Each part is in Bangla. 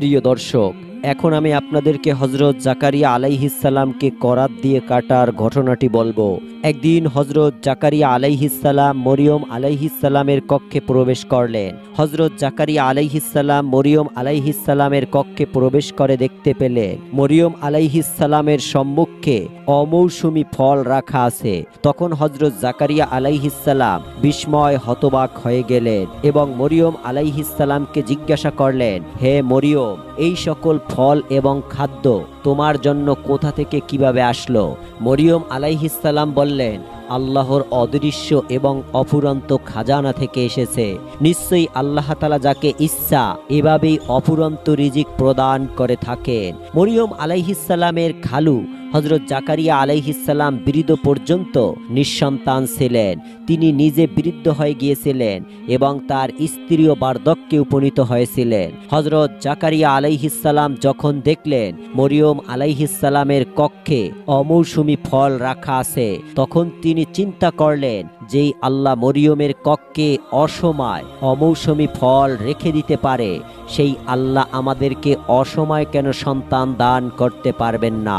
প্রিয় দর্শক, এখন আমি আপনাদেরকে হযরত জাকারিয়া আলাইহিস সালামকে করাত দিয়ে কাটার ঘটনাটি বলবো। একদিন হযরত জাকারিয়া আলাইহিস সালাম মরিয়ম আলাইহিস সালামের কক্ষে প্রবেশ করলেন। হযরত জাকারিয়া আলাইহিস সালাম মরিয়ম আলাইহিস সালামের কক্ষে প্রবেশ করে দেখতে পেলেন মরিয়ম আলাইহিস সালামের সম্মুখে অমৌসুমী ফল রাখা আছে। তখন হযরত জাকারিয়া আলাইহিস সালাম বিস্ময় হতবাক হয়ে গেলেন এবং মরিয়ম আলাইহিস সালামকে জিজ্ঞাসা করলেন, হে মরিয়ম, এই সকল ফল এবং খাদ্য তোমার জন্য কোথা থেকে কিভাবে আসলো? মরিয়ম আলাইহিস সালাম বললেন, আল্লাহর অদৃশ্য এবং অফুরন্ত খাজানা থেকে এসেছে। নিশ্চয়ই আল্লাহ তাআলা যাকে ইচ্ছা এভাবেই অফুরন্ত রিজিক প্রদান করে থাকেন। মরিয়ম আলাইহিস সালামের খালু হযরত জাকারিয়া আলাইহিস সালাম বৃদ্ধ পর্যন্ত নিঃসন্তান ছিলেন। তিনি নিজে বৃদ্ধ হয়ে গিয়েছিলেন এবং তার স্ত্রীও বার্ধক্যে উপনীত হয়েছিলেন। হযরত জাকারিয়া আলাইহিস সালাম যখন দেখলেন মরিয়ম আলাইহিস সালামের কক্ষে অমৌসুমী ফল রাখা আছে, তখন তিনি চিন্তা করলেন, যেই আল্লাহ মরিয়মের কক্ষে অসময় অমৌসুমী ফল রেখে দিতে পারে, সেই আল্লাহ আমাদেরকে অসময় কেন সন্তান দান করতে পারবেন না?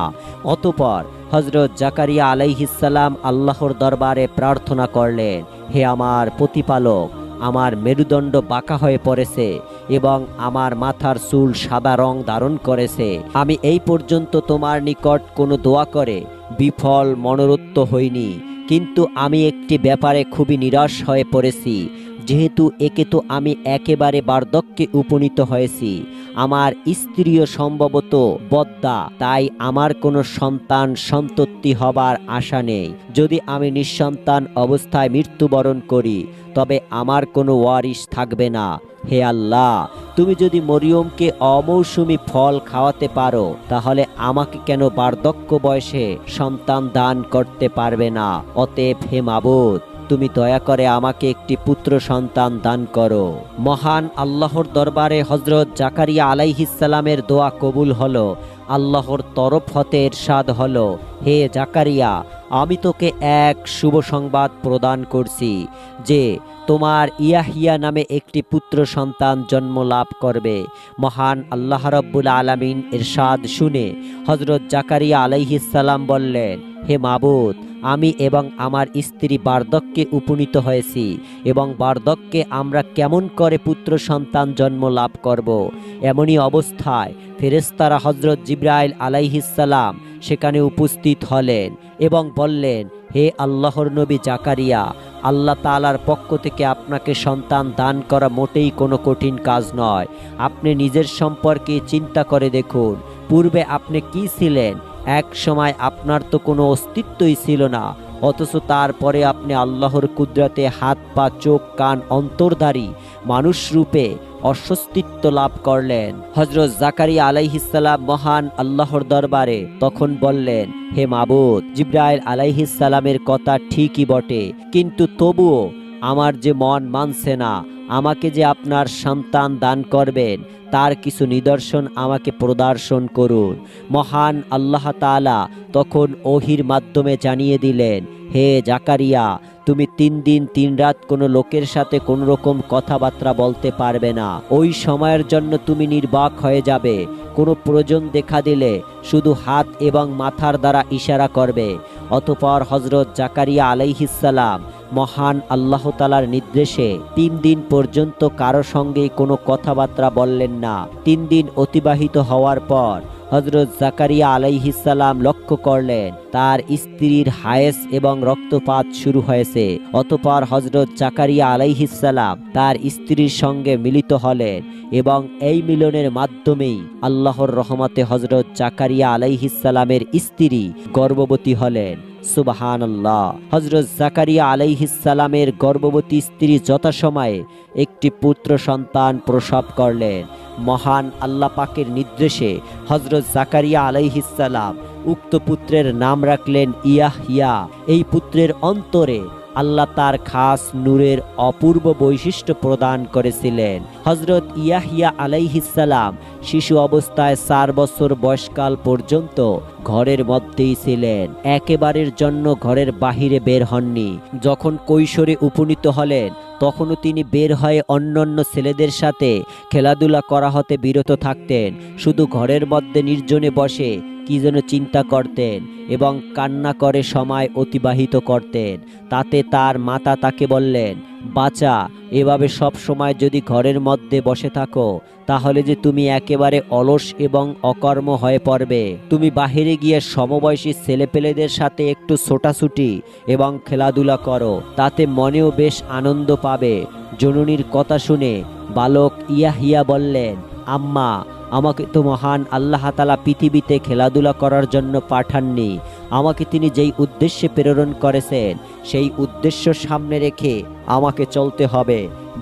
অতঃপর হযরত জাকারিয়া আলাইহিস সালাম আল্লাহর দরবারে প্রার্থনা করলেন, হে আমার প্রতিপালক, আমার মেরুদণ্ড বাঁকা হয়ে পড়েছে এবং আমার মাথার চুল সাদা রং ধারণ করেছে। আমি এই পর্যন্ত তোমার নিকট কোনো দোয়া করে বিফল মনোরথ হইনি, কিন্তু আমি একটি ব্যাপারে খুবই নিরাশ হয়ে পড়েছি। যেহেতু একে তো আমি একেবারে বার্ধক্যে উপনীত হয়েছি, আমার স্ত্রীও সম্ভবত বদ্দা, তাই আমার কোনো সন্তান সন্ততি হবার আশা নেই। যদি আমি নিঃসন্তান অবস্থায় মৃত্যুবরণ করি, তবে আমার কোনো ওয়ারিশ থাকবে না। হে আল্লাহ, তুমি যদি মরিয়মকে অমৌসুমী ফল খাওয়াতে পারো, তাহলে আমাকে কেন বার্ধক্য বয়সে সন্তান দান করতে পারবে না? অতএব হে মাবুদ, তুমি দয়া করে আমাকে একটি পুত্র সন্তান দান করো। মহান আল্লাহর দরবারে হযরত জাকারিয়া আলাইহিস সালামের দোয়া কবুল হলো। আল্লাহর তরফ হতে ইরশাদ হলো, হে জাকারিয়া, আমি তোকে এক শুভ সংবাদ প্রদান করছি যে তোমার ইয়াহিয়া নামে একটি পুত্র সন্তান জন্ম লাভ করবে। মহান আল্লাহ রাব্বুল আলামিন ইরশাদ শুনে হযরত জাকারিয়া আলাইহিস সালাম বললেন, হে মাবুদ, আমি এবং আমার স্ত্রী বার্ধক্যে উপনীত হয়েছি এবং বার্ধক্যে আমরা কেমন করে পুত্র সন্তান জন্ম লাভ করব? এমনই অবস্থায় ফেরেশতারা হযরত জিবরাইল আলাইহিস সালাম সেখানে উপস্থিত হলেন এবং বললেন, হে আল্লাহর নবী জাকারিয়া, আল্লাহ তাআলার পক্ষ থেকে আপনাকে সন্তান দান করা মোটেই কোনো কঠিন কাজ নয়। আপনি নিজের সম্পর্কে চিন্তা করে দেখুন, পূর্বে আপনি কি ছিলেন? এক সময় আপনার তো কোনো অস্তিত্বই ছিল না, অথচ তারপরে আপনি আল্লাহর কুদরতে হাত পা চোখ কান অন্তর্ধারী মানুষ রূপে অস্তিত্ব লাভ করলেন। হযরত জাকারিয়া আলাইহিস সালাম মহান আল্লাহর দরবারে তখন বললেন, হে মাবুদ, জিবরাইল আলাইহিস সালামের কথা ঠিকই বটে, কিন্তু তবুও আমার যে মন মানছে না। আমাকে যে আপনার সন্তান দান করবেন তার কিছু নিদর্শন আমাকে প্রদর্শন করুন। মহান আল্লাহ তাআলা তখন ওহির মাধ্যমে জানিয়ে দিলেন, হে জাকারিয়া, তুমি 3 দিন 3 রাত কোনো লোকের সাথে কোনো রকম কথাবার্তা বলতে পারবে না। ওই সময়ের জন্য তুমি নির্বাক হয়ে যাবে। কোনো প্রয়োজন দেখা দিলে শুধু হাত এবং মাথার দ্বারা ইশারা করবে। অতঃপর হযরত জাকারিয়া আলাইহিস সালাম মহান আল্লাহ তাআলার নির্দেশে 3 দিন পর্যন্ত কারো সঙ্গে কোনো কথাবার্তা বললেন না। 3 দিন অতিবাহিত হওয়ার পর হযরত জাকারিয়া আলাইহিস সালাম লক্ষ্য করলেন তার স্ত্রীর হায়েস এবং রক্তপাত শুরু হয়েছে। অতঃপর হযরত জাকারিয়া আলাইহিস সালাম তার স্ত্রীর সঙ্গে মিলিত হলেন এবং এই মিলনের মাধ্যমেই আল্লাহর রহমতে হযরত জাকারিয়া আলাইহিস সালামের স্ত্রী গর্ভবতী হলেন। সুবহানাল্লাহ। হযরত জাকারিয়া আলাইহিস সালামের গর্ভবতী স্ত্রী যথাসময়ে একটি পুত্র সন্তান প্রসব করলেন। মহান আল্লাহ পাকের নির্দেশে হযরত জাকারিয়া আলাইহিস সালাম উক্ত পুত্রের নাম রাখলেন ইয়াহইয়া। এই পুত্রের অন্তরে আল্লাহ তার খাস নূরের অপূর্ব বৈশিষ্ট্য প্রদান করেছিলেন। হযরত ইয়াহইয়া আলাইহিস সালাম শিশু অবস্থায় 4 বছর বয়সকাল পর্যন্ত ঘরের মধ্যেই ছিলেন, একেবারের জন্য ঘরের বাহিরে বের হননি। যখন কৈশোরে উপনীত হলেন তখনও তিনি বের হয়ে অন্যান্য ছেলেদের সাথে খেলাধুলা করা হতে বিরত থাকতেন। শুধু ঘরের মধ্যে নির্জনে বসে কি যেন চিন্তা করতেন এবং কান্না করে সময় অতিবাহিত করতেন। তাতে তার মাতা তাকে বললেন, বাচ্চা, এভাবে সব সময় যদি ঘরের মধ্যে বসে থাকো তাহলে যে তুমি একেবারে অলস এবং অকর্ম হয়ে পড়বে। তুমি বাহিরে গিয়ে সমবয়সী ছেলেপেলেদের সাথে একটু ছোটাছুটি এবং খেলাধুলা করো, তাতে মনেও বেশ আনন্দ পাবে। জননীর কথা শুনে বালক ইয়াহিয়া বললেন, আম্মা, আমাকে তো মহান আল্লাহ তাআলা পৃথিবীতে খেলাধুলা করার জন্য পাঠাননি। আমাকে তিনি যেই উদ্দেশ্যে প্রেরণ করেছেন সেই উদ্দেশ্য সামনে রেখে আমাকে চলতে হবে।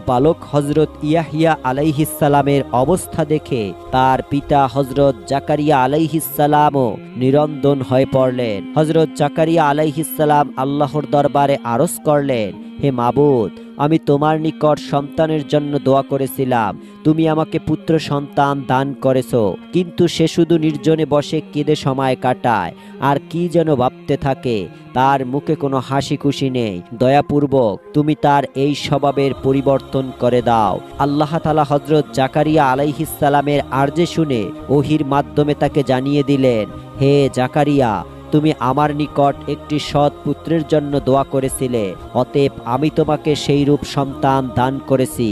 বালক হজরত ইয়াহিয়া আলাইহিসসালামের অবস্থা দেখে তার পিতা হজরত জাকারিয়া আলাইহিসসালামও নিরন্দন হয়ে পড়লেন। হজরত জাকারিয়া আলাইহিসসালাম আল্লাহর দরবারে আরজ করলেন, হে মাবুদ, আমি তোমার নিকট সন্তানের জন্য দোয়া করেছিলাম, তুমি আমাকে পুত্র সন্তান দান করেছো, কিন্তু সে শুধু নির্জনে বসে কেঁদে সময় কাটায় আর কি যেন ভাবতে থাকে, তার মুখে কোনো হাসি খুশি নেই। দয়াপূর্বক তুমি তার এই স্বভাবের পরিবর্তন করে দাও। আল্লাহ তাআলা হজরত জাকারিয়া আলাইহিসসালামের আরজে শুনে ওহির মাধ্যমে তাকে জানিয়ে দিলেন, হে জাকারিয়া, তুমি আমার নিকট একটি সৎ পুত্রের জন্য দোয়া করেছিলে, অতএব আমি তোমাকে সেই রূপ সন্তান দান করেছি।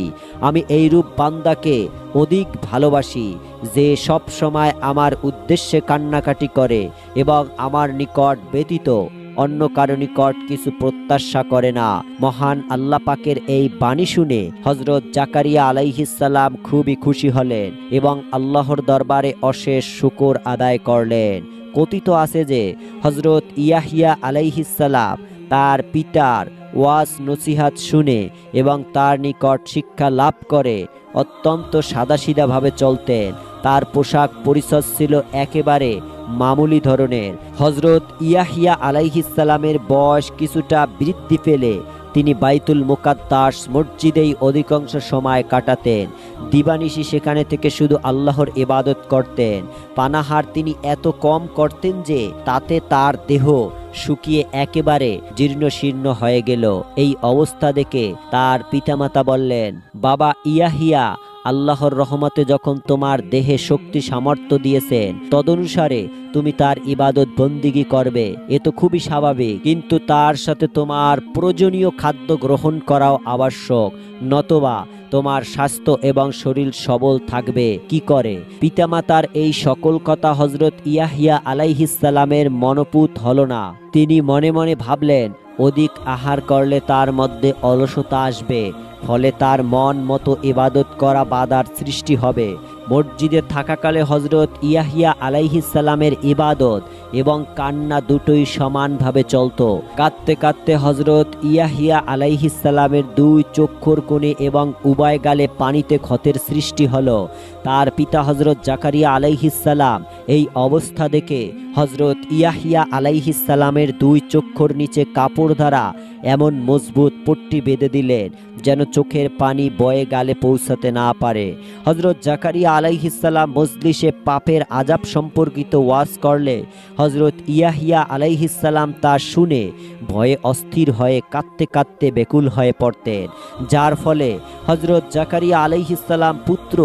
আমি এই রূপ বান্দাকে অধিক ভালোবাসি যে সব সময় আমার উদ্দেশ্যে কান্নাকাটি করে এবং আমার নিকট ব্যতীত অন্য কারো নিকট কিছু প্রত্যাশা করে না। মহান আল্লাহ পাকের এই বাণী শুনে হজরত জাকারিয়া আলাইহিসসালাম খুবই খুশি হলেন এবং আল্লাহর দরবারে অশেষ শুকর আদায় করলেন। কথিত আছে যে হজরত ইয়াহিয়া আলাইহিসসালাম তার পিতার ওয়াজ নসিহাত শুনে এবং তার নিকট শিক্ষা লাভ করে অত্যন্ত সাদাসিধাভাবে চলতেন। তার পোশাক পরিচ্ছদ ছিল একেবারে মামুলি ধরনের। হজরত ইয়াহিয়া আলাইহিসসালামের বয়স কিছুটা বৃদ্ধি পেলে তিনি বাইতুল মুকাদ্দাস মসজিদেই অধিকাংশ সময় কাটাতেন। দিবানিশি সেখানে থেকে শুধু আল্লাহর ইবাদত করতেন। পানাহার তিনি এত কম করতেন যে তাতে তার দেহ শুকিয়ে একেবারে জীর্ণশীর্ণ হয়ে গেল। এই অবস্থা দেখে তার পিতামাতা বললেন, বাবা ইয়াহিয়া, আল্লাহর রহমতে যখন তোমার দেহে শক্তি সামর্থ্য দিয়েছেন তদনুসারে তুমি তার ইবাদত বন্দিগি করবে, এ তো খুবই স্বাভাবিক, কিন্তু তার সাথে তোমার প্রয়োজনীয় খাদ্য গ্রহণ করাও আবশ্যক, নতবা তোমার স্বাস্থ্য এবং শরীর সবল থাকবে কি করে। পিতামাতার এই সকল কথা হজরত ইয়াহিয়া আলাইহিসসালামের মনোপুত হল না। তিনি মনে মনে ভাবলেন, অধিক আহার করলে তার মধ্যে অলসতা আসবে, ফলে তার মন মতো ইবাদত করা বাধার সৃষ্টি হবে। মসজিদে থাকাকালে হজরত ইয়াহিয়া আলাইহিসসালামের ইবাদত এবং কান্না দুটোই সমানভাবে চলত। কাঁদতে কাঁদতে হজরত ইয়াহিয়া আলাইহিসসালামের দুই চক্ষুর কোণে এবং উভয় গালে পানিতে ক্ষতের সৃষ্টি হলো। তার পিতা হজরত জাকারিয়া আলাইহিসসালাম এই অবস্থা দেখে হজরত ইয়াহিয়া আলাইহিসসালামের দুই চক্ষুর নিচে কাপড় দ্বারা এমন মজবুত পট্টি বেঁধে দিলেন যেন চোখের পানি বয়ে গালে পৌঁছাতে না পারে। হজরত জাকারিয়া আলাইহিসসালাম মজলিসে পাপের আযাব সম্পর্কিত ওয়াজ করলে হজরত ইয়াহিয়া আলাইহিসসালাম তা শুনে ভয়ে অস্থির হয়ে কাঁদতে কাঁদতে বেকুল হয়ে পড়তেন, যার ফলে হজরত জাকারিয়া আলাইহিসসালাম পুত্র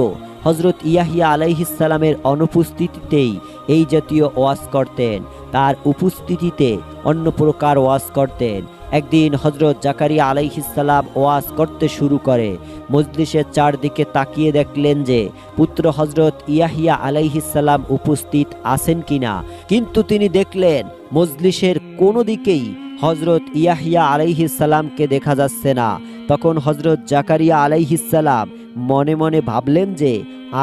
হজরত ইয়াহিয়া আলাইহিসসালামের অনুপস্থিতিতেই এই জাতীয় ওয়াজ করতেন, তার উপস্থিতিতে অন্য প্রকার ওয়াজ করতেন। একদিন হজরত জাকারিয়া আলাইহিসসালাম ওয়াজ করতে শুরু করে মজলিসের চারদিকে তাকিয়ে দেখলেন যে পুত্র হজরত ইয়াহিয়া আলাইহিসসালাম উপস্থিত আছেন কিনা, কিন্তু তিনি দেখলেন মজলিসের কোনো দিকেই হজরত ইয়াহিয়া আলাইহিসসালামকে দেখা যাচ্ছে না। তখন হজরত জাকারিয়া আলাইহিসসালাম মনে মনে ভাবলেন যে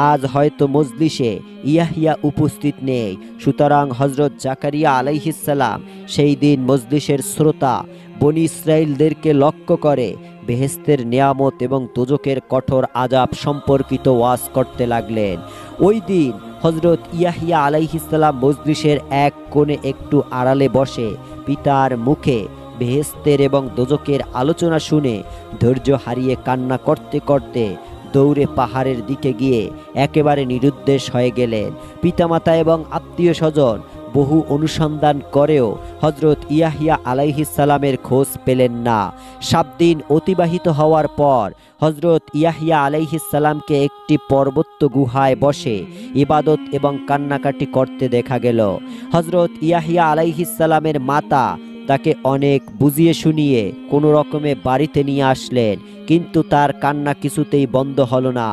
আজ হয়তো মজলিসে ইয়াহিয়া উপস্থিত নেই। সুতরাং হজরত জাকারিয়া আলাইহিসসালাম সেই দিন মজলিসের শ্রোতা বনি ইসরাইলদেরকে লক্ষ্য করে বেহেশতের নিয়ামত এবং দোজখের কঠোর আযাব সম্পর্কিত ওয়াজ করতে লাগলেন। ওই দিন হজরত ইয়াহিয়া আলাইহিসসালাম মজলিসের এক কোণে একটু আড়ালে বসে পিতার মুখে বেহেশতের এবং দোজখের আলোচনা শুনে ধৈর্য হারিয়ে কান্না করতে করতে দৌড়ে পাহাড়ের দিকে গিয়ে একেবারে নিরুদ্দেশ হয়ে গেলেন। পিতামাতা এবং আত্মীয় স্বজন বহু অনুসন্ধান করেও হজরত ইয়াহিয়া আলাইহিস সালামের খোঁজ পেলেন না। 7 দিন অতিবাহিত হওয়ার পর হজরত ইয়াহিয়া আলাইহিস সালামকে একটি পর্বত গুহায় বসে ইবাদত এবং কান্নাকাটি করতে দেখা গেল। হজরত ইয়াহিয়া আলাইহিস সালামের মাতা তাকে অনেক বুঝিয়ে শুনিয়ে কোনো রকমে বাড়িতে নিয়ে আসলেন, কিন্তু তার কান্না কিছুতেই বন্ধ হলো না।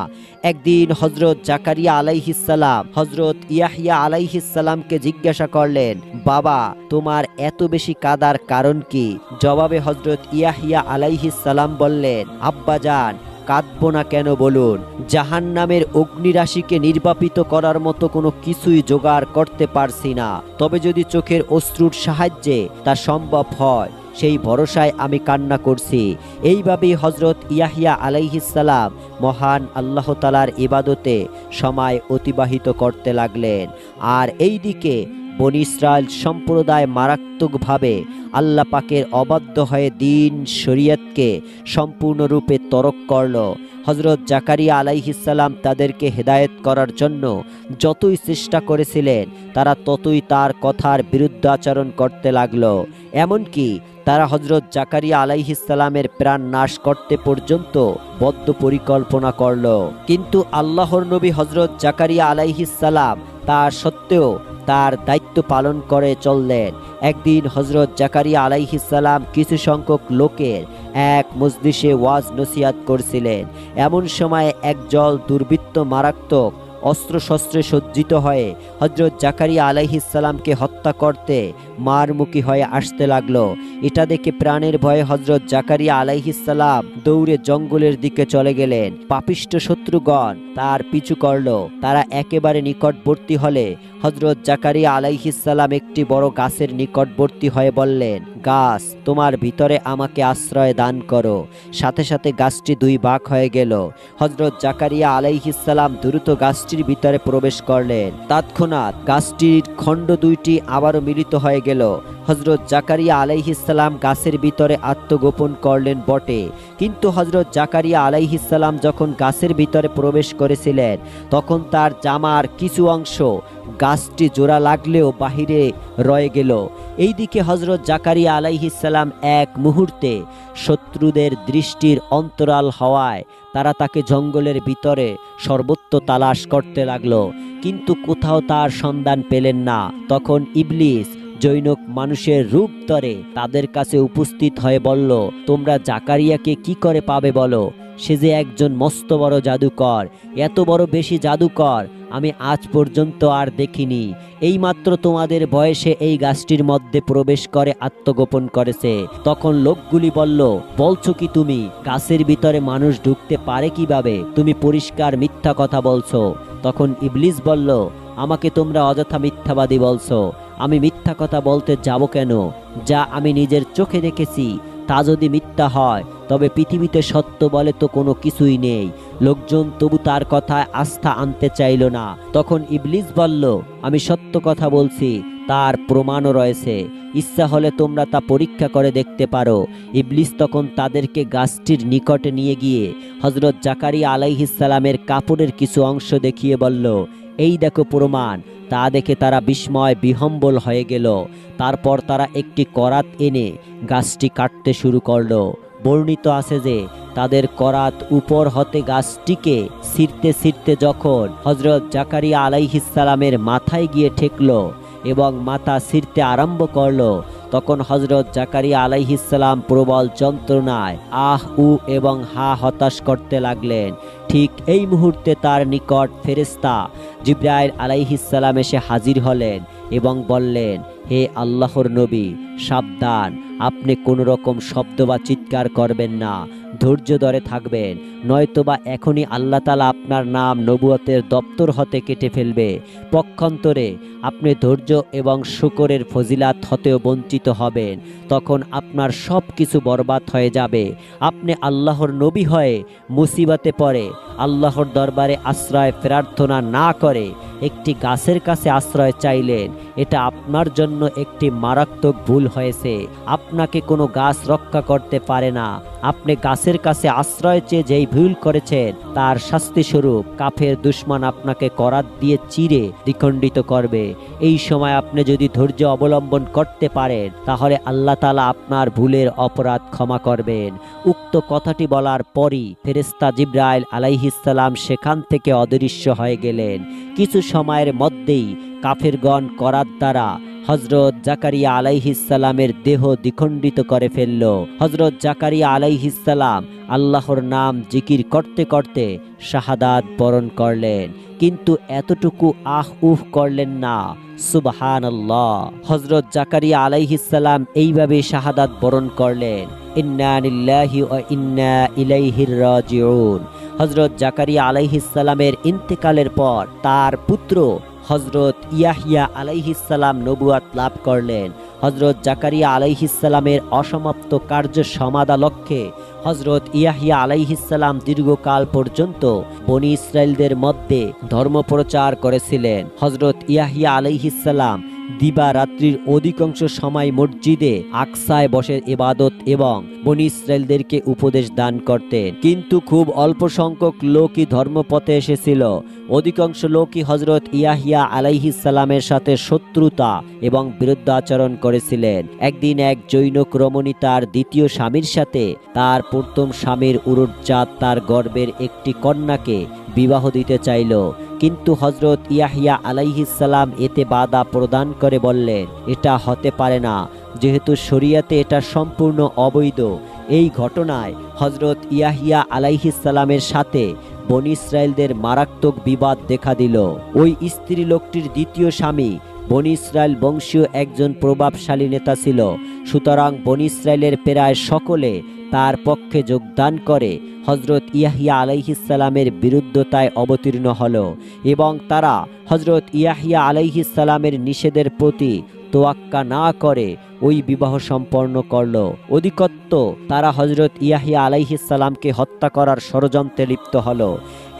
একদিন হজরত জাকারিয়া আলাইহিস সালাম হজরত ইয়াহিয়া আলাইহিস সালামকে জিজ্ঞাসা করলেন, বাবা, তোমার এত বেশি কাঁদার কারণ কি? জবাবে হজরত ইয়াহিয়া আলাইহিস সালাম বললেন, আব্বাজান, কাঁদবো না কেন বলুন? জাহান্নামের অগ্নিরাশিকে নির্বাপিত করার মতো কোনো কিছুই জোগাড় করতে পারছি না, তবে যদি চোখের অশ্রুর সাহায্যে তা সম্ভব হয় সেই ভরসায় আমি কান্না করছি। এইভাবেই হজরত ইয়াহিয়া আলাইহিস সালাম মহান আল্লাহ তাআলার ইবাদতে সময় অতিবাহিত করতে লাগলেন। আর এইদিকে বনী ইসরাইল সম্প্রদায় মারাত্মকভাবে আল্লাহ পাকের অবাধ্য হয়ে দিন শরীয়তকে সম্পূর্ণরূপে তরক করল। হজরত জাকারিয়া আলাইহিস সালাম তাদেরকে হেদায়েত করার জন্য যতই চেষ্টা করেছিলেন, তারা ততই তার কথার বিরুদ্ধাচরণ করতে লাগলো। এমনকি তারা হজরত জাকারিয়া আলাইহিস সালামের প্রাণ নাশ করতে পর্যন্ত বদ্ধ পরিকল্পনা করল। কিন্তু আল্লাহর নবী হজরত জাকারিয়া আলাইহিস সালাম তার সত্ত্বেও তার দায়িত্ব পালন করে চললেন। একদিন হজরত জাকারিয়া আলাইহিস সালাম কিছু সংখ্যক লোকের এক মজলিসে ওয়াজ নসিহত করছিলেন। এমন সময় একদল দুর্বৃত্ত মারাত্মক অস্ত্রশস্ত্রে সজ্জিত হয়ে হজরত জাকারিয়া আলাইহিস সালামকে হত্যা করতে মারমুখী হয়ে আসতে লাগলো। এটা দেখে প্রাণের ভয়ে হজরত জাকারিয়া আলাইহিস সালাম দৌড়ে জঙ্গলের দিকে চলে গেলেন। পাপিষ্ঠ শত্রুগণ তার পিছু করল। তারা একেবারে নিকটবর্তী হলে হজরত জাকারিয়া আলাইহিস সালাম একটি বড় গাছের নিকটবর্তী হয়ে বললেন, গাছ, তোমার ভিতরে আমাকে আশ্রয় দান করো। সাথে সাথে গাছটি 2 ভাগ হয়ে গেল। হজরত জাকারিয়া আলাইহিস সালাম দ্রুত গাছটির ভিতরে প্রবেশ করলেন। তৎক্ষণাৎ গাছটির খণ্ড 2টি আবারও মিলিত হয়ে গেল। হজরত জাকারিয়া আলাইহিস সালাম গাছের ভিতরে আত্মগোপন করলেন বটে, কিন্তু হজরত জাকারিয়া আলাইহিস সালাম যখন গাছের ভিতরে প্রবেশ করেছিলেন, তখন তার জামার কিছু অংশ গাছটি জোড়া লাগলেও বাহিরে রয়ে গেল। এইদিকে হজরত জাকারিয়া আলাইহিস সালাম এক মুহূর্তে শত্রুদের দৃষ্টির অন্তরাল হওয়ায় তারা তাকে জঙ্গলের ভিতরে সর্বত্র তালাশ করতে লাগলো, কিন্তু কোথাও তার সন্ধান পেলেন না। তখন ইবলিস জৈনক মানুষের রূপ ধরে তাদের কাছে উপস্থিত হয়ে বলল, তোমরা জাকারিয়াকে কি করে পাবে বলো? সে যে একজন মস্ত বড় জাদুকর, এত বড় বেশি জাদুকর আমি আজ পর্যন্ত আর দেখিনি। এইমাত্র তোমাদের বয়সে এই গাছটির মধ্যে প্রবেশ করে আত্মগোপন করেছে। তখন লোকগুলি বলল, বলছো কি তুমি? গাছের ভিতরে মানুষ ঢুকতে পারে কিভাবে? তুমি পরিষ্কার মিথ্যা কথা বলছো। তখন ইবলিস বলল, আমাকে তোমরা অযথা মিথ্যাবাদী বলছো। আমি মিথ্যা কথা বলতে যাব কেন? যা আমি নিজের চোখে দেখেছি তা যদি মিথ্যা হয়, তবে পৃথিবীতে সত্য বলে তো কোনো কিছুই নেই। লোকজন তবু তার কথায় আস্থা আনতে চাইল না। তখন ইবলিস বলল, আমি সত্য কথা বলছি, তার প্রমাণও রয়েছে। ইচ্ছা হলে তোমরা তা পরীক্ষা করে দেখতে পারো। ইবলিস তখন তাদেরকে গাছটির নিকটে নিয়ে গিয়ে হজরত জাকারিয়া আলাইহিস সালামের কাপড়ের কিছু অংশ দেখিয়ে বলল, এই দেখো প্রমাণ। তা দেখে তারা বিস্ময় বিহম্বল হয়ে গেল। তারপর তারা একটি করাত এনে গাছটি কাটতে শুরু করলো। বর্ণিত আছে যে তাদের করাত উপর হতে গাছটিকে ছিঁড়তে ছিঁড়তে যখন হজরত জাকারিয়া আলাইহিস সালামের মাথায় গিয়ে ঠেকলো এবং মাথা ছিঁড়তে আরম্ভ করলো, তখন হজরত জাকারিয়া আলাইহিস সালাম প্রবল যন্ত্রণায় আহ উ এবং হা হতাশ করতে লাগলেন। ঠিক এই মুহূর্তে তার নিকট ফেরেশতা জিবরাইল আলাইহিস সালাম এসে হাজির হলেন এবং বললেন, হে আল্লাহর নবী, সাবধান, আপনি কোনো রকম শব্দ বা চিৎকার করবেন না, ধৈর্য ধরে থাকবেন, নয়তোবা এখনই আল্লাহ তাআলা আপনার নাম নবুয়তের দপ্তর হতে কেটে ফেলবে। পক্ষান্তরে আপনি ধৈর্য এবং শুকরের ফজিলাত হতেও বঞ্চিত হবেন। তখন আপনার সব কিছু বরবাদ হয়ে যাবে। আপনি আল্লাহর নবী হয়ে মুসিবতে পড়ে আল্লাহর দরবারে আশ্রয় প্রার্থনা না করে একটি গাছের কাছে আশ্রয় চাইলেন। এটা আপনার জন্য একটি মারাত্মক ভুল হয়েছে। আপনাকে কোনো গাছ রক্ষা করতে পারে না। আপনি গাছের কাছে আশ্রয় চেয়ে যেই ভুল করেছেন তার শাস্তি স্বরূপ কাফের দুশমন আপনাকে করাত দিয়ে চিরে দ্বিখণ্ডিত করবে। এই সময় আপনি যদি ধৈর্য অবলম্বন করতে পারেন তাহলে আল্লাহ তাআলা আপনার ভুলের অপরাধ ক্ষমা করবেন। উক্ত কথাটি বলার পরই ফেরেশতা জিবরাইল আলাইহিস সালাম সেখান থেকে অদৃশ্য হয়ে গেলেন। কিছু সময়ের মধ্যেই কাফেরগণ করাত দ্বারা হযরত জাকারিয়া আলাইহিস সালামের দেহ দ্বিখণ্ডিত করে ফেলল। হযরত জাকারিয়া আলাইহিস সালাম আল্লাহর নাম জিকির করতে করতে শাহাদাত বরণ করলেন, কিন্তু এতটুকু আহ উহ করলেন না। সুবহানাল্লাহ। হযরত জাকারিয়া আলাইহিস সালাম এইভাবে শাহাদাত বরণ করলেন, ইন্না লিল্লাহি ওয়া ইন্না ইলাইহির রাজিউন। হযরত জাকারিয়া আলাইহিস সালামের ইন্তেকালের পর তার পুত্র হযরত ইয়াহইয়া আলাইহিস সালাম নবুয়াত লাভ করলেন। হযরত জাকারিয়া আলাইহিস সালামের অসমাপ্ত কার্য সমাধা লক্ষ্যে হযরত ইয়াহইয়া আলাইহিস সালাম দীর্ঘকাল পর্যন্ত বনী ইসরাইলদের মধ্যে ধর্ম প্রচার করেছিলেন। হযরত ইয়াহইয়া আলাইহিস সালাম দিবা রাত্রির অধিকাংশ সময় মসজিদে আকসায় বসে ইবাদত এবং বনী ইসরাইলদেরকে উপদেশ দান করতেন, কিন্তু খুব অল্প সংখ্যক লোকই ধর্মপথে এসেছিল। অধিকাংশ লোকই হযরত ইয়াহইয়া আলাইহিস সালামের সাথে শত্রুতা এবং বিরুদ্ধাচরণ করেছিলেন। একদিন এক জৈনক রমণী তার দ্বিতীয় স্বামীর সাথে তার প্রথম স্বামীর উরুজ্জাত তার গর্ভের একটি কন্যাকে বিবাহ দিতে চাইল, কিন্তু হযরত ইয়াহইয়া আলাইহিস সালাম এতে বাধা প্রদান করে বললেন, এটা হতে পারে না, যেহেতু শরীয়তে এটা সম্পূর্ণ অবৈধ। এই ঘটনায় হযরত ইয়াহইয়া আলাইহিস সালামের সাথে বনী ইসরাইলদের মারাত্মক বিবাদ দেখা দিল। ওই স্ত্রী লোকটির দ্বিতীয় স্বামী বনী ইসরাইল বংশীয় একজন প্রভাবশালী নেতা ছিল, সুতরাং বনী ইসরাইলের প্রায় সকলে তার পক্ষে যোগদান করে হযরত ইয়াহইয়া আলাইহিস সালামের বিরুদ্ধতায় অবতীর্ণ হলো এবং তারা হযরত ইয়াহইয়া আলাইহিস সালামের নিষেধের প্রতি তোয়াক্কা না করে ওই বিবাহ সম্পন্ন করল। অধিকত্ব তারা হযরত ইয়াহইয়া আলাইহিস সালামকে হত্যা করার ষড়যন্ত্রে লিপ্ত হলো।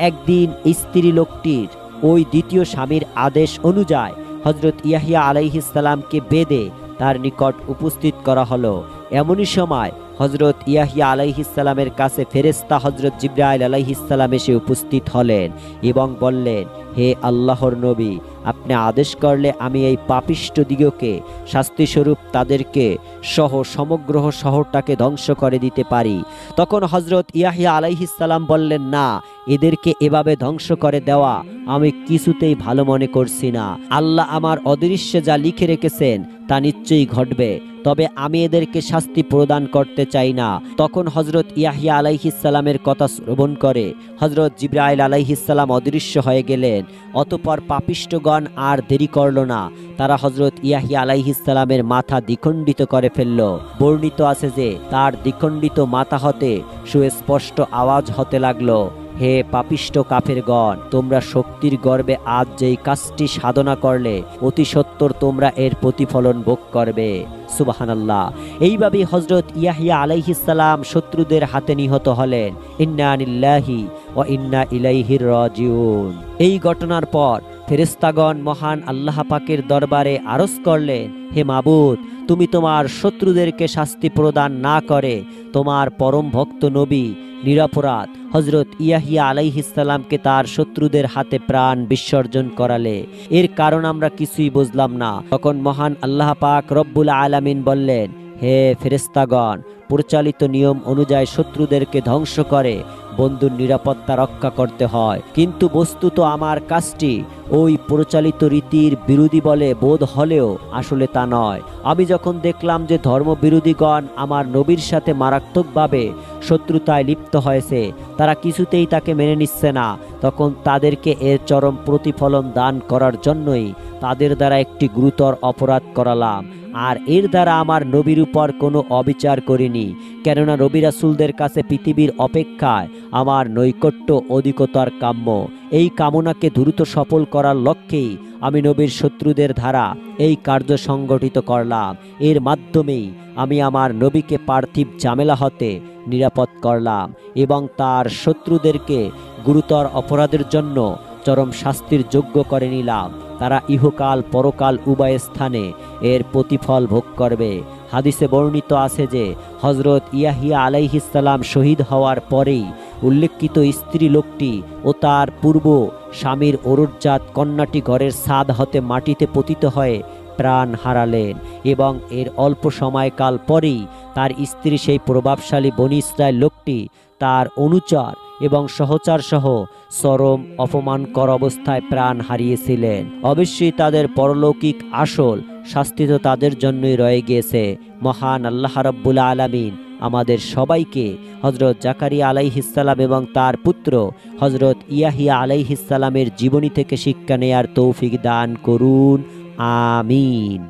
একদিন স্ত্রী লোকটির ওই দ্বিতীয় স্বামীর আদেশ অনুযায়ী হযরত ইয়াহইয়া আলাইহিস সালামকে বেঁধে তার নিকট উপস্থিত করা হলো। এমনই সময় হযরত ইয়াহইয়া আলাইহিস সালামের কাছে ফেরেশতা হযরত জিবরাইল আলাইহিস সালাম এসে উপস্থিত হলেন এবং বললেন, হে আল্লাহর নবী, আপনি আদেশ করলে আমি এই পাপিষ্ঠ দিগকে শাস্তি স্বরূপ তাদেরকে সহ সমগ্র শহরটাকে ধ্বংস করে দিতে পারি। তখন হযরত ইয়াহইয়া আলাইহিস সালাম বললেন, না, এদেরকে এভাবে ধ্বংস করে দেওয়া আমি কিছুতেই ভালো মনে করছি না। আল্লাহ আমার অদৃশ্যে যা লিখে রেখেছেন তা নিশ্চয়ই ঘটবে, তবে আমি এদেরকে শাস্তি প্রদান করতে চাই না। তখন হযরত ইয়াহইয়া আলাইহিস সালামের কথা শ্রবণ করে হযরত জিবরাইল আলাইহিস সালাম অদৃশ্য হয়ে গেলেন। অতঃপর পাপিষ্ঠগণ আর দেরি করল না, তারা হযরত ইয়াহইয়া আলাইহিস সালামের মাথা দ্বিখণ্ডিত করে ফেলল। বর্ণিত আছে যে তার দ্বিখণ্ডিত মাথা হতে সুস্পষ্ট আওয়াজ হতে লাগলো, হে পাপিষ্ঠ কাফেরগণ, তোমরা শক্তির গর্বে আজ যেই কাজটি সাধনা করলে অতি সত্বর তোমরা এর প্রতিফলন ভোগ করবে। সুবহানাল্লাহ। এইভাবে হযরত ইয়াহইয়া আলাইহিস সালাম শত্রুদের হাতে নিহত হলেন। ইন্না লিল্লাহি ওয়া ইন্না ইলাইহির রাজিউন। এই ঘটনার পর ফেরেশতাগণ মহান আল্লাহ পাকের দরবারে আরজ করলেন, হে মাবুদ, তুমি তোমার শত্রুদেরকে শাস্তি প্রদান না করে তোমার পরম ভক্ত নবী নিরপরাধ হযরত ইয়াহইয়া আলাইহিস সালামকে তার শত্রুদের হাতে প্রাণ বিসর্জন করালে। এর কারণ আমরা কিছুই বুঝলাম না। তখন মহান আল্লাহ পাক রব্বুল আলামিন বললেন, হে ফেরেশতাগণ, প্রচলিত নিয়ম অনুযায়ী শত্রুদেরকে ধ্বংস করে বন্ধুর নিরাপত্তা রক্ষা করতে হয়, কিন্তু বস্তুত আমার কাজটি ওই প্রচলিত রীতির বিরোধী বলে বোধ হলেও আসলে তা নয়। আমি যখন দেখলাম যে ধর্মবিরোধীগণ আমার নবীর সাথে মারাত্মকভাবে শত্রুতায় লিপ্ত হয়েছে, তারা কিছুতেই তাকে মেনে নিচ্ছে না, তখন তাদেরকে এর চরম প্রতিফলন দান করার জন্যই তাদের দ্বারা একটি গুরুতর অপরাধ করালাম। আর এর দ্বারা আমার নবীর উপর কোনো অবিচার করিনি, কেননা নবী রাসূলদের কাছে পৃথিবীর অপেক্ষায় আমার নৈকট্য অধিকতর কাম্য। এই কামনাকে দ্রুত সফল করার লক্ষ্যেই আমি নবীর শত্রুদের দ্বারা এই কার্য সংগঠিত করলাম। এর মাধ্যমেই আমি আমার নবীকে পার্থিব ঝামেলা হতে নিরাপদ করলাম এবং তার শত্রুদেরকে গুরুতর অপরাধের জন্য চরম শাস্তির যোগ্য করে নিলাম। তারা ইহকাল পরকাল উভয় স্থানে এর প্রতিফল ভোগ করবে। হাদিসে বর্ণিত আছে যে হজরত ইয়াহিয়া আলাইহিসসালাম শহীদ হওয়ার পরেই উল্লেখিত স্ত্রী লোকটি ও তার পূর্ব স্বামীর ওরুজাত কন্যাটি ঘরের ছাদ হতে মাটিতে পতিত হয়ে প্রাণ হারালেন এবং এর অল্প সময়কাল পরেই তার স্ত্রী সেই প্রভাবশালী বনী ইসরায়েল লোকটি তার অনুচর এবং সহচর সহ চরম অপমানকর অবস্থায় প্রাণ হারিয়েছিলেন। অবশ্যই তাদের পরলৌকিক আসল শাস্তি তো তাদের জন্যই রয়ে গিয়েছে। মহান আল্লাহ রাব্বুল আলামিন আমাদের সবাইকে হজরত জাকারিয়া আলাইহিসসালাম এবং তার পুত্র হজরত ইয়াহিয়া আলাইহিসসালামের জীবনী থেকে শিক্ষা নেয়ার তৌফিক দান করুন। আমিন।